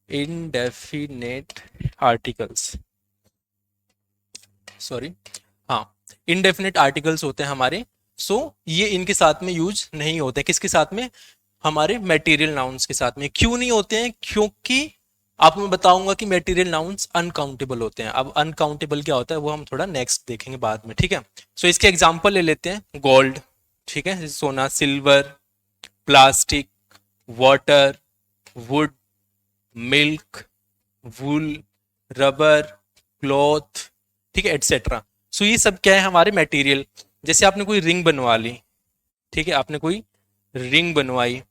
इनडेफिनेट आर्टिकल्स, सॉरी, हाँ, इनडेफिनेट आर्टिकल्स होते हैं हमारे। सो ये इनके साथ में यूज नहीं होते। किसके साथ में? हमारे मटेरियल नाउन्स के साथ में। क्यों नहीं होते हैं? क्योंकि आपको मैं बताऊंगा कि मटेरियल नाउन्स अनकाउंटेबल होते हैं। अब अनकाउंटेबल क्या होता है वो हम थोड़ा नेक्स्ट देखेंगे बाद में। ठीक है, सो इसके एग्जांपल ले लेते हैं। गोल्ड, ठीक है, जैसे सोना, silver, plastic, water, would, milk, wool, rubber, cloth, ठीक है, एटसेट्रा। सो ये सब क्या है? हमारे मटेरियल। जैसे आपने कोई रिंग बनवा ली, ठीक है, आपने कोई रिंग बनवाई,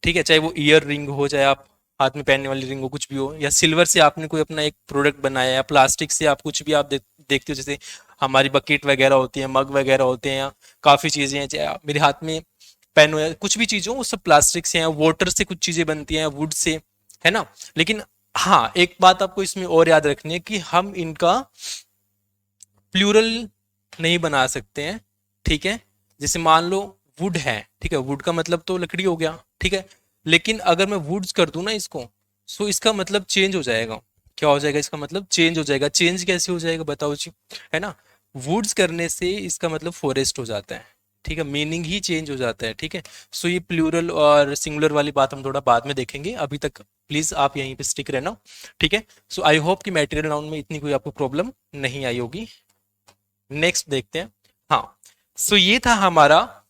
ठीक है, चाहे वो ईयर रिंग हो, चाहे आप हाथ में पहनने वाली रिंग हो, कुछ भी हो, या सिल्वर से आपने कोई अपना एक प्रोडक्ट बनाया, या प्लास्टिक से आप कुछ भी आप देखते हो, जैसे हमारी बकेट वगैरह होती है, मग वगैरह होते हैं, या काफी चीजें हैं, चाहे मेरे हाथ में पेन हो या कुछ भी चीज हो, वो सब प्लास्टिक से हैं। वाटर से कुछ चीजें बनती हैं, वुड से, है ना? लेकिन हाँ, एक बात आपको इसमें और याद रखनी है कि हम इनका प्लूरल नहीं बना सकते हैं, ठीक है। जैसे मान लो वुड है, ठीक है, वुड का मतलब तो लकड़ी हो गया, ठीक है। लेकिन अगर मैं वुड्स कर दूं ना इसको, सो इसका मतलब चेंज हो जाएगा। क्या हो जाएगा, इसका मतलब चेंज हो जाएगा। चेंज कैसे हो जाएगा बताओ जी, है ना। वुड्स करने से इसका मतलब फॉरेस्ट हो जाता है, ठीक है, मीनिंग ही चेंज हो जाता है, ठीक है। सो ये प्लूरल और सिंगुलर वाली बात हम थोड़ा बाद में देखेंगे, अभी तक प्लीज आप यहीं पे स्टिक रहना, ठीक है। सो आई होप कि मैटेरियल नाउन में इतनी कोई आपको प्रॉब्लम नहीं आई होगी। नेक्स्ट देखते हैं। हाँ, सो ये था हमारा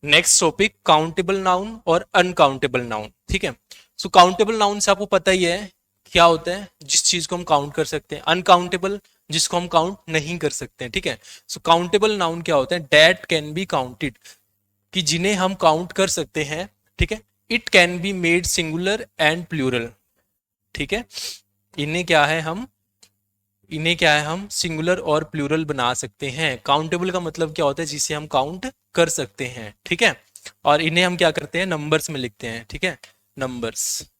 नेक्स्ट टॉपिक, काउंटेबल नाउन और अनकाउंटेबल नाउन, ठीक है। सो काउंटेबल नाउन से आपको पता ही है क्या होता है, जिस चीज को हम काउंट कर सकते हैं। अनकाउंटेबल, जिसको हम काउंट नहीं कर सकते हैं, ठीक है। सो काउंटेबल नाउन क्या होता है, डेट कैन बी काउंटेड, कि जिन्हें हम काउंट कर सकते हैं, ठीक है। It can be made singular and plural, ठीक है। इन्हें क्या है, हम सिंगुलर और प्लूरल बना सकते हैं। काउंटेबल का मतलब क्या होता है, जिसे हम काउंट कर सकते हैं, ठीक है। और इन्हें हम क्या करते हैं, नंबर्स में लिखते हैं, ठीक है, नंबर्स,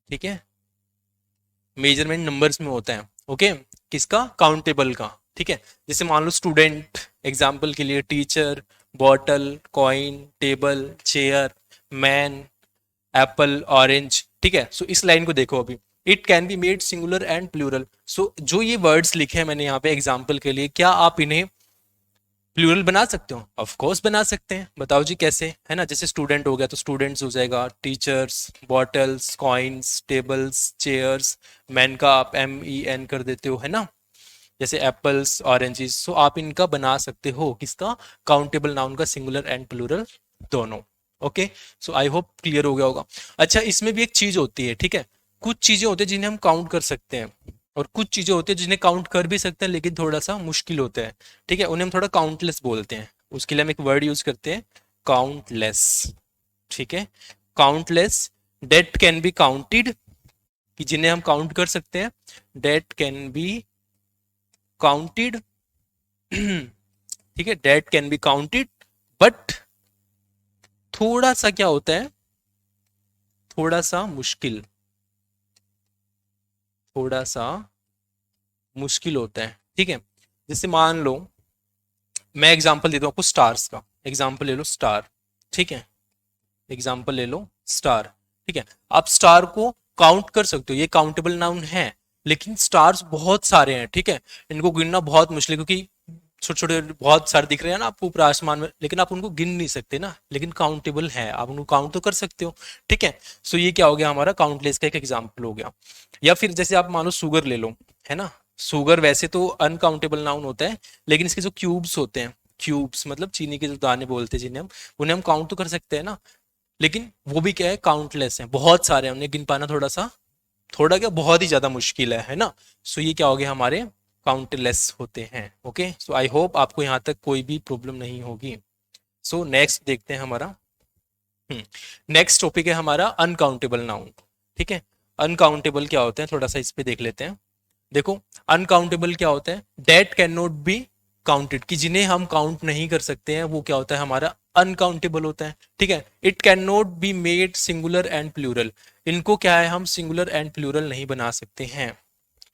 ठीक है। मेजरमेंट नंबर्स में होता है, ओके। किसका, काउंटेबल का, ठीक है। जैसे मान लो स्टूडेंट, एग्जाम्पल के लिए teacher, bottle, coin, table, chair, man, apple, orange, ठीक है। सो इस लाइन को देखो अभी, it can be made singular and plural. So जो ये वर्ड्स लिखे हैं मैंने यहाँ पे एग्जाम्पल के लिए, क्या आप इन्हें प्लूरल बना सकते हो? ऑफ कोर्स बना सकते हैं, बताओ जी कैसे, है ना। जैसे स्टूडेंट हो गया तो स्टूडेंट्स हो जाएगा, teachers, bottles, coins, tables, chairs, man का आप MEN कर देते हो, है ना। जैसे एप्पल्स, ऑरेंजेस, सो आप इनका बना सकते हो, किसका, काउंटेबल नाउन का, सिंगुलर एंड प्लूरल दोनों, okay. So I hope clear हो गया होगा। अच्छा, इसमें भी एक चीज होती है, ठीक है, कुछ चीजें होती है जिन्हें हम काउंट कर सकते हैं, और कुछ चीजें होती है जिन्हें काउंट कर भी सकते हैं लेकिन थोड़ा सा मुश्किल होता है, ठीक है, उन्हें हम थोड़ा काउंटलेस बोलते हैं। उसके लिए हम एक वर्ड यूज करते हैं, काउंटलेस, ठीक है। Countless, date can be counted, कि जिन्हें हम काउंट कर सकते हैं, डेट कैन बी काउंटेड, ठीक है, date can be counted, but थोड़ा सा क्या होता है, थोड़ा सा मुश्किल, थोड़ा सा मुश्किल होता है, ठीक है। जैसे मान लो, मैं एग्जांपल देता हूँ आपको स्टार्स का, एग्जांपल ले लो स्टार, ठीक है, एग्जांपल ले लो स्टार, ठीक है। आप स्टार को काउंट कर सकते हो, ये काउंटेबल नाउन है, लेकिन स्टार्स बहुत सारे हैं, ठीक है। इनको गिनना बहुत मुश्किल है, क्योंकि छोटे छोटे बहुत सारे दिख रहे हैं ना आपको ऊपर आसमान में, लेकिन आप उनको गिन नहीं सकते ना, लेकिन काउंटेबल है, आप उनको काउंट तो कर सकते हो, ठीक है। सो ये क्या हो गया, हमारा काउंटलेस का एक एग्जाम्पल हो गया। या फिर जैसे आप मानो शुगर ले लो, है ना। शुगर वैसे तो अनकाउंटेबल नाउन होता है, लेकिन इसके जो क्यूब्स होते हैं, क्यूब्स मतलब चीनी के जो दाने बोलते हैं जिन्हें हम, उन्हें हम काउंट तो कर सकते हैं ना, लेकिन वो भी क्या है, काउंटलेस है, बहुत सारे हैं, उन्हें गिन पाना थोड़ा सा, थोड़ा क्या, बहुत ही ज्यादा मुश्किल है ना। सो ये क्या हो गया, हमारे काउंटलेस होते हैं, ओके। सो आई होप आपको यहाँ तक कोई भी प्रॉब्लम नहीं होगी। सो नेक्स्ट देखते हैं हमारा, नेक्स्ट टॉपिक है हमारा अनकाउंटेबल नाउन, ठीक है। अनकाउंटेबल क्या होते हैं, थोड़ा सा इस पे देख लेते हैं। देखो, अनकाउंटेबल क्या होता है, date can not be counted, कि जिन्हें हम काउंट नहीं कर सकते हैं, वो क्या होता है, हमारा अनकाउंटेबल होता है, ठीक है। It can not be made singular and plural, इनको क्या है, हम सिंगुलर एंड प्लूरल नहीं बना सकते हैं,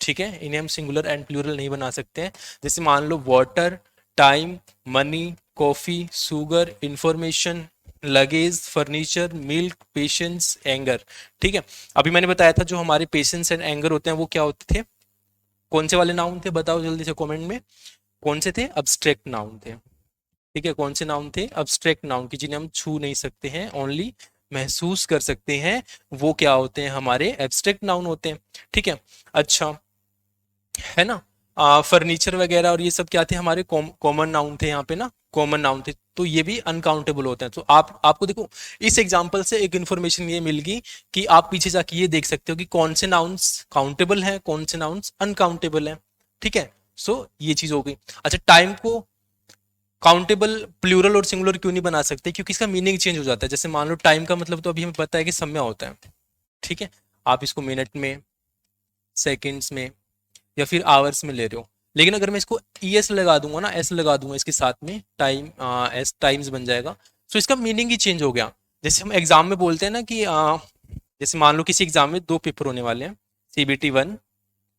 ठीक है। इन्हें हम सिंगुलर एंड प्लूरल नहीं बना सकते हैं। जैसे मान लो water, time, money, coffee, sugar, information, luggage, furniture, milk, patience, anger, ठीक है। अभी मैंने बताया था जो हमारे पेशेंस एंड एंगर होते हैं वो क्या होते थे, कौन से वाले नाउन थे, बताओ जल्दी से कमेंट में, कौन से थे, अब्स्ट्रैक्ट नाउन थे, ठीक है। कौन से नाउन थे, अब्स्ट्रैक्ट नाउन, की जिन्हें हम छू नहीं सकते हैं, ओनली महसूस कर सकते हैं, वो क्या होते हैं, हमारे एब्स्ट्रैक्ट नाउन होते हैं, ठीक है। अच्छा, है ना। फर्नीचर वगैरह और ये सब क्या थे, हमारे कॉमन नाउन थे यहाँ पे ना, कॉमन नाउन थे, तो ये भी अनकाउंटेबल होते हैं। तो आपको देखो, इस एग्जांपल से एक इन्फॉर्मेशन ये मिल गई कि आप पीछे जाके ये देख सकते हो कि कौन से नाउन्स काउंटेबल हैं, कौन से नाउन्स अनकाउंटेबल हैं, ठीक है। सो ये चीज हो गई। अच्छा, टाइम को काउंटेबल प्लूरल और सिंगुलर क्यों नहीं बना सकते, क्योंकि इसका मीनिंग चेंज हो जाता है। जैसे मान लो टाइम का मतलब तो अभी हमें पता है कि समय होता है, ठीक है। आप इसको मिनट में, सेकेंड्स में, या फिर आवर्स में ले रहे हो, लेकिन अगर मैं इसको ES लगा दूंगा ना, S लगा दूंगा इसके साथ में, टाइम, एस टाइम्स बन जाएगा, तो इसका मीनिंग ही चेंज हो गया। जैसे हम एग्जाम में बोलते हैं ना कि जैसे मान लो किसी एग्जाम में 2 पेपर होने वाले हैं, CBT 1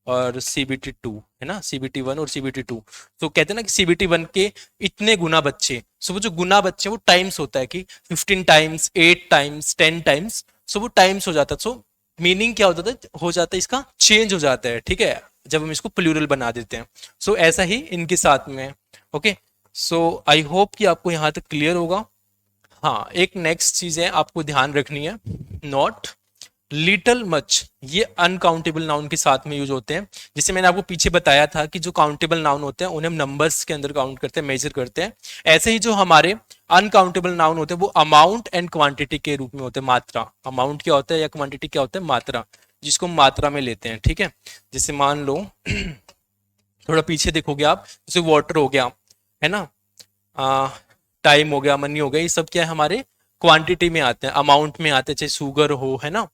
और CBT 2 है ना, CBT 1 और CBT 2। तो कहते हैं ना कि CBT 1 के इतने गुना बच्चे, सो वो जो गुना बच्चे वो टाइम्स होता है कि 15 टाइम्स, 8 टाइम्स, 10 टाइम्स, सो वो टाइम्स हो जाता है। सो मीनिंग क्या हो जाता है इसका चेंज हो जाता है, ठीक है, जब हम इसको प्लूरल बना देते हैं। सो ऐसा ही इनके साथ में है। ओके, सो आई होप कि आपको यहाँ तक क्लियर होगा। हाँ, एक नेक्स्ट चीज है आपको ध्यान रखनी है, नॉट, लिटल, मच, ये अनकाउंटेबल नाउन के साथ में यूज होते हैं। जैसे मैंने आपको पीछे बताया था कि जो काउंटेबल नाउन होते हैं उन्हें हम नंबर्स के अंदर काउंट करते हैं, मेजर करते हैं। ऐसे ही जो हमारे अनकाउंटेबल नाउन होते हैं वो अमाउंट एंड क्वांटिटी के रूप में होते हैं। मात्रा, अमाउंट क्या होता है या क्वांटिटी क्या होता है, मात्रा, जिसको हम मात्रा में लेते हैं, ठीक है। जैसे मान लो थोड़ा पीछे देखोगे आप, जैसे वाटर हो गया, है ना, टाइम हो गया, मनी हो गया, ये सब क्या है हमारे क्वांटिटी में आते हैं, अमाउंट में आते हैं, चाहे शुगर हो, है ना,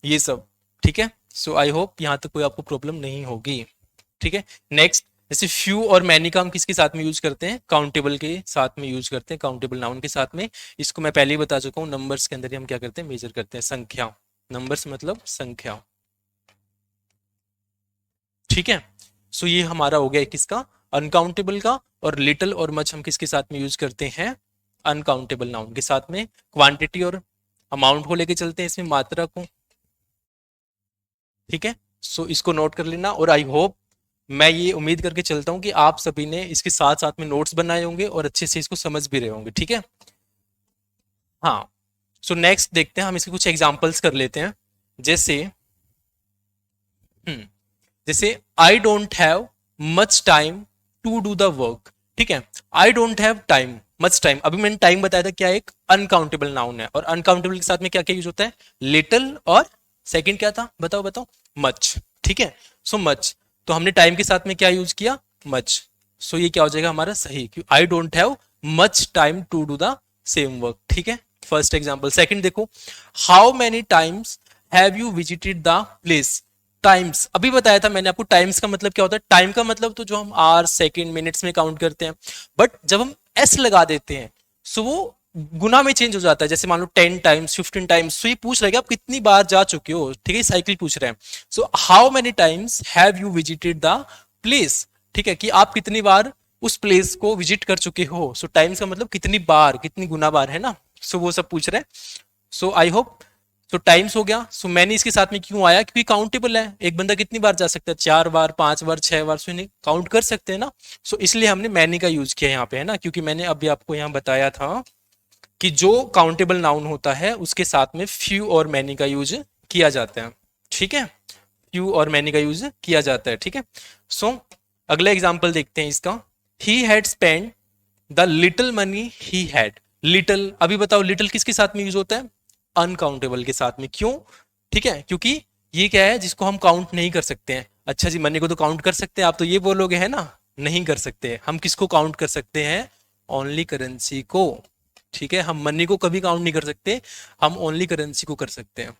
ये सब, ठीक है। सो आई होप यहाँ तक कोई आपको प्रॉब्लम नहीं होगी, ठीक है। नेक्स्ट, जैसे फ्यू और मैनी का हम किसके साथ में यूज करते हैं, काउंटेबल के साथ में यूज करते हैं, काउंटेबल नाउन के साथ में। इसको मैं पहले ही बता चुका हूँ, नंबर्स के अंदर ही हम क्या करते हैं, मेजर करते हैं, संख्या, नंबर्स मतलब संख्या, ठीक है। सो ये हमारा हो गया किसका, अनकाउंटेबल का। और लिटिल और मच हम किसके साथ में यूज करते हैं, अनकाउंटेबल नाउन के साथ में। क्वांटिटी और अमाउंट को लेके चलते हैं इसमें, मात्रा को, ठीक है। सो इसको नोट कर लेना। और आई होप, मैं ये उम्मीद करके चलता हूँ कि आप सभी ने इसके साथ साथ में नोट्स बनाए होंगे और अच्छे से इसको समझ भी रहे होंगे, ठीक है। हाँ, सो नेक्स्ट देखते हैं, हम इसके कुछ एग्जांपल्स कर लेते हैं। जैसे जैसे I don't have much time to do the work, ठीक है। I don't have time, much time, अभी मैंने टाइम बताया था क्या, एक अनकाउंटेबल नाउन है, और अनकाउंटेबल के साथ में क्या क्या यूज होता है, लिटिल, और सेकंड क्या था, बताओ बताओ, मच, ठीक है। सो मच, तो हमने टाइम के साथ में क्या यूज किया, मच। सो ये क्या हो जाएगा हमारा सही, क्यों, I don't have much time to do the same work, ठीक है। First example. सेकंड देखो, how many times have you visited the place. Times अभी बताया था मैंने आपको, टाइम्स का मतलब क्या होता है, टाइम का मतलब तो जो हम आवर, सेकंड, मिनट्स में काउंट करते हैं। बट जब हम एस लगा देते हैं सो वो गुना में चेंज हो जाता है। जैसे मान लो 10 टाइम्स, 15 टाइम्स, तो ये पूछ रहा है कि आप कितनी बार जा चुके हो, ठीक है, साइकिल पूछ रहे हैं। So how many times have you visited the place, ठीक है, कि आप कितनी बार उस प्लेस को विजिट कर चुके हो। सो टाइम्स का मतलब कितनी बार, कितनी गुना बार, है ना। सो वो सब पूछ रहे हैं। सो आई होप, तो टाइम्स हो गया। सो मैनी इसके साथ में क्यों आया, क्योंकि काउंटेबल है, एक बंदा कितनी बार जा सकता है, 4 बार, 5 बार, 6 बार, सो इन्हें काउंट कर सकते हैं ना। सो इसलिए हमने मैनी का यूज किया यहाँ पे, है ना, क्योंकि मैंने अभी आपको यहाँ बताया था कि जो काउंटेबल नाउन होता है उसके साथ में फ्यू और मैनी का यूज किया जाता है, ठीक है, फ्यू और मैनी का यूज किया जाता है, ठीक है। सो अगला एग्जाम्पल देखते हैं इसका, ही had spend the little money he had. Little, अभी बताओ लिटिल किसके साथ में यूज होता है, अनकाउंटेबल के साथ में, क्यों, ठीक है, क्योंकि ये क्या है जिसको हम काउंट नहीं कर सकते हैं। अच्छा जी, मनी को तो काउंट कर सकते हैं, आप तो ये बोलोगे, है ना, नहीं कर सकते। हम किसको काउंट कर सकते हैं, ओनली करेंसी को, ठीक है। हम मनी को कभी काउंट नहीं कर सकते, हम ओनली करेंसी को कर सकते हैं।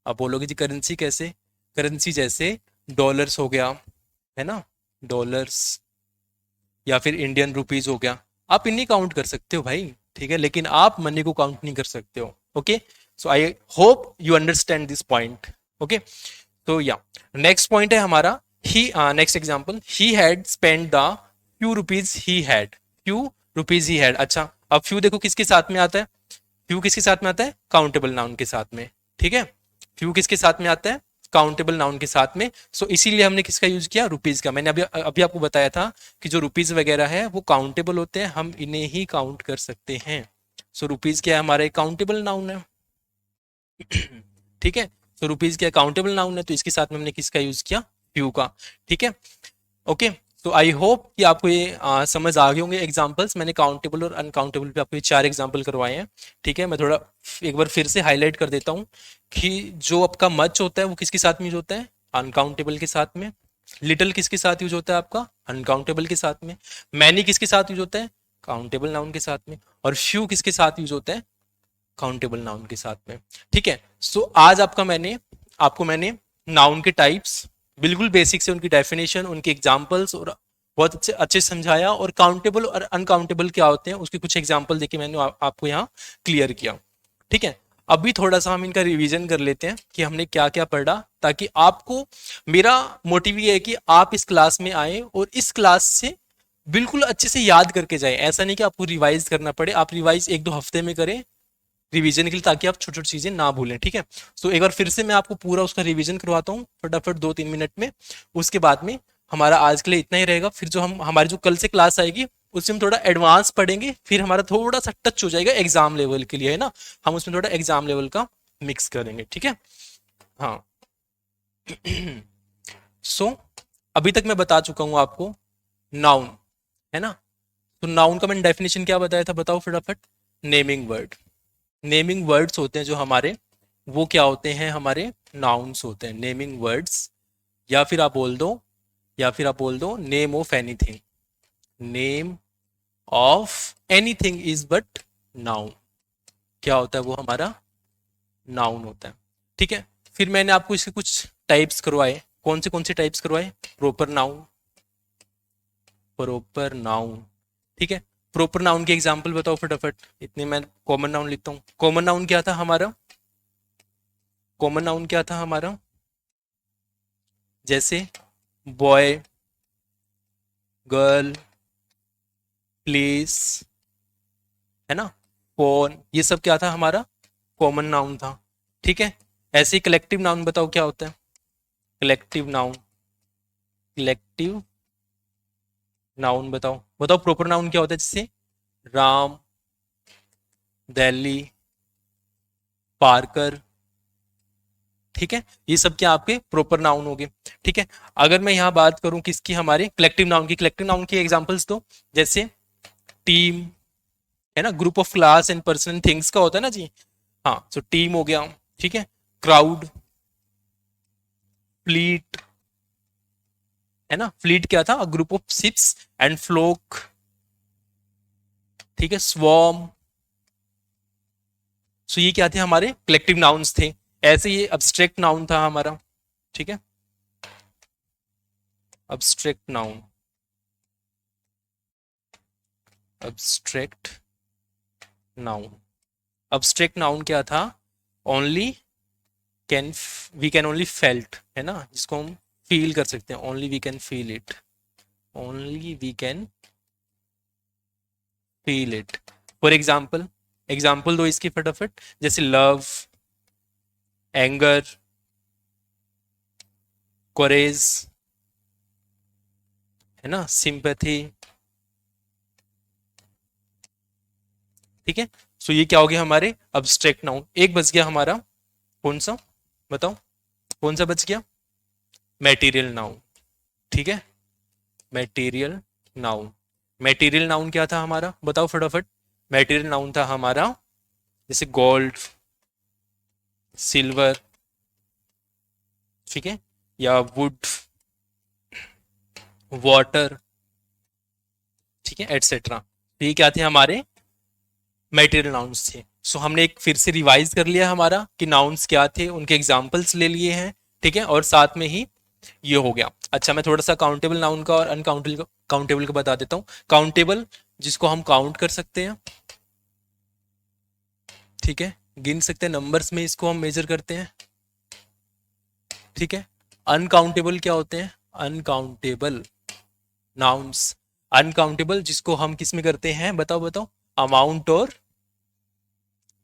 आप बोलोगे जी करेंसी कैसे, करेंसी जैसे डॉलर्स हो गया, है ना, डॉलर्स, या फिर इंडियन रुपीज हो गया, आप इन्हीं काउंट कर सकते हो भाई, ठीक है, लेकिन आप मनी को काउंट नहीं कर सकते हो। Okay, so I hope you understand this point. Okay, तो या नेक्स्ट पॉइंट है हमारा, he next example, he had spend the few rupees he had, few rupees he had. अच्छा, अब फ्यू देखो किसके साथ में आता है, फ्यू किसके साथ में आता है, काउंटेबल नाउन के साथ में, ठीक है। फ्यू किसके साथ में आता है, काउंटेबल नाउन के साथ में। सो इसीलिए हमने किसका यूज किया, रुपीज का। मैंने अभी अभी आपको बताया था कि जो रुपीज वगैरह है वो काउंटेबल होते हैं, हम इन्हें ही काउंट कर सकते हैं। सो रुपीज क्या है, हमारा एक काउंटेबल नाउन है, ठीक है। तो रुपीज क्या काउंटेबल नाउन है, तो इसके साथ में हमने किसका यूज किया, फ्यू का, ठीक है। ओके, तो आई होप कि आपको ये समझ आ गए होंगे एग्जांपल्स। मैंने काउंटेबल और अनकाउंटेबल पे आपको ये 4 एग्जांपल करवाए हैं, ठीक है। मैं थोड़ा एक बार फिर से हाईलाइट कर देता हूँ कि जो आपका मच होता है वो किसके साथ में यूज होता है, अनकाउंटेबल के साथ में। लिटिल किसके साथ यूज होता है आपका, अनकाउंटेबल के साथ में। मैनी किसके साथ यूज होता है, काउंटेबल नाउन के साथ में। और फ्यू किसके साथ यूज होता है, काउंटेबल नाउन के साथ में, ठीक है। सो आज आपको मैंने नाउन के टाइप्स बिल्कुल बेसिक से, उनकी डेफिनेशन, उनके एग्जांपल्स और बहुत अच्छे अच्छे समझाया, और काउंटेबल और अनकाउंटेबल क्या होते हैं उसके कुछ एग्जांपल देके मैंने आपको यहाँ क्लियर किया, ठीक है। अभी थोड़ा सा हम इनका रिवीजन कर लेते हैं कि हमने क्या क्या पढ़ा, ताकि आपको, मेरा मोटिव ये है कि आप इस क्लास में आए और इस क्लास से बिल्कुल अच्छे से याद करके जाए। ऐसा नहीं कि आपको रिवाइज करना पड़े, आप रिवाइज 1-2 हफ्ते में करें रिवीजन के लिए, ताकि आप छोटी छोटी चीजें ना भूलें। ठीक है, सो एक बार फिर से मैं आपको पूरा उसका रिवीजन करवाता हूँ फटाफट 2-3 मिनट में। उसके बाद में हमारा आज के लिए इतना ही रहेगा। फिर जो हम हमारी जो कल से क्लास आएगी उसमें हम थोड़ा एडवांस पढ़ेंगे, फिर हमारा थोड़ा सा टच हो जाएगा एग्जाम लेवल के लिए, है ना, हम उसमें थोड़ा एग्जाम लेवल का मिक्स करेंगे। ठीक है, हाँ। सो अभी तक मैं बता चुका हूं आपको नाउन, है ना। तो नाउन का मैंने डेफिनेशन क्या बताया था, बताओ फटाफट। नेमिंग वर्ड, नेमिंग वर्ड्स होते हैं जो हमारे, वो क्या होते हैं, हमारे नाउन्स होते हैं, नेमिंग वर्ड्स। या फिर आप बोल दो, या फिर आप बोल दो name of anything, name of anything is but noun. क्या होता है वो, हमारा नाउन होता है। ठीक है, फिर मैंने आपको इसके कुछ टाइप्स करवाए। कौन से टाइप्स करवाए, प्रॉपर नाउन, प्रॉपर नाउन। ठीक है, प्रॉपर नाउन के एग्जांपल बताओ फटाफट, इतने मैं कॉमन नाउन लिखता हूँ। कॉमन नाउन क्या था हमारा, कॉमन नाउन क्या था हमारा, जैसे बॉय, गर्ल, प्लेस, है ना, फोन, ये सब क्या था हमारा, कॉमन नाउन था। ठीक है, ऐसे ही कलेक्टिव नाउन बताओ क्या होता है, कलेक्टिव नाउन, कलेक्टिव नाउन बताओ, बताओ प्रॉपर नाउन क्या होता है, जैसे राम, दिल्ली, पार्कर। ठीक है, ये सब क्या आपके प्रॉपर नाउन हो गए। ठीक है, अगर मैं यहाँ बात करूं किसकी, हमारे कलेक्टिव नाउन की, कलेक्टिव नाउन की एग्जांपल्स दो, जैसे टीम, है ना, group of class and person and things का होता है ना जी। हाँ, सो टीम हो गया। ठीक है, क्राउड, फ्लीट, है ना, फ्लीट क्या था, group of ships and flock. ठीक है, स्वॉर्म। सो ये क्या थे, हमारे कलेक्टिव नाउन्स थे। ऐसे ये अब्स्ट्रैक्ट नाउन था हमारा। ठीक है, abstract noun, abstract noun, abstract noun क्या था, only can, we can only felt, है ना, जिसको हम फील कर सकते हैं, only we can feel it, only we can feel it. For example, example दो इसकी फटाफट, जैसे लव, एंगर, कोरेज, है ना, सिंपैथी। ठीक है, सो ये क्या हो गया हमारे अब्स्ट्रैक्ट नाउन। एक बच गया हमारा, कौन सा बताओ, कौन सा बच गया, मैटीरियल नाउन। ठीक है, मैटीरियल नाउन, मैटीरियल नाउन क्या था हमारा, बताओ फटाफट। मैटीरियल नाउन था हमारा जैसे गोल्ड, सिल्वर, ठीक है, या वुड, वाटर, ठीक है, एटसेट्रा। ये क्या थे हमारे मैटेरियल नाउन्स थे। सो हमने एक फिर से रिवाइज कर लिया हमारा कि नाउन्स क्या थे, उनके एग्जाम्पल्स ले लिए हैं। ठीक है, और साथ में ही ये हो गया। अच्छा, मैं थोड़ा सा काउंटेबल नाउन का और अनकाउंटेबल काउंटेबल का बता देता हूँ। काउंटेबल जिसको हम काउंट कर सकते हैं, ठीक है, गिन सकते हैं, नंबर्स में इसको हम मेजर करते हैं। ठीक है, अनकाउंटेबल क्या होते हैं, अनकाउंटेबल नाउन्स, अनकाउंटेबल जिसको हम किस में करते हैं, बताओ बताओ, अमाउंट और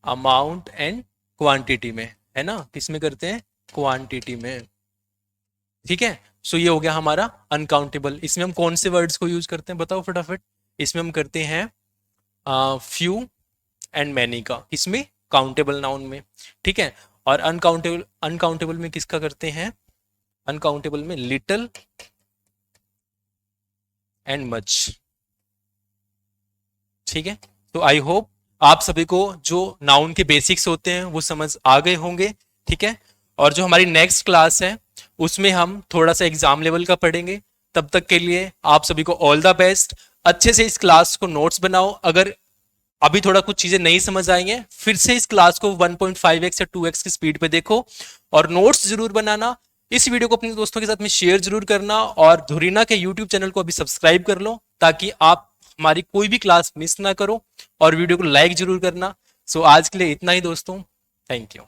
अमाउंट एंड क्वांटिटी में, है ना, किस में करते हैं, क्वांटिटी में। ठीक है, सो ये हो गया हमारा अनकाउंटेबल। इसमें हम कौन से वर्ड्स को यूज करते हैं, बताओ फटाफट। इसमें हम करते हैं फ्यू एंड मैनी का, इसमें काउंटेबल नाउन में। ठीक है, और अनकाउंटेबल, अनकाउंटेबल में किसका करते हैं, अनकाउंटेबल में लिटिल एंड मच। ठीक है, तो आई होप आप सभी को जो नाउन के बेसिक्स होते हैं वो समझ आ गए होंगे। ठीक है, और जो हमारी नेक्स्ट क्लास है उसमें हम थोड़ा सा एग्जाम लेवल का पढ़ेंगे। तब तक के लिए आप सभी को ऑल द बेस्ट। अच्छे से इस क्लास को नोट्स बनाओ। अगर अभी थोड़ा कुछ चीजें नहीं समझ आई हैं, फिर से इस क्लास को 1.5x या 2x की स्पीड पे देखो और नोट्स जरूर बनाना। इस वीडियो को अपने दोस्तों के साथ में शेयर जरूर करना और धुरीना के यूट्यूब चैनल को अभी सब्सक्राइब कर लो ताकि आप हमारी कोई भी क्लास मिस ना करो, और वीडियो को लाइक जरूर करना। सो आज के लिए इतना ही दोस्तों, थैंक यू।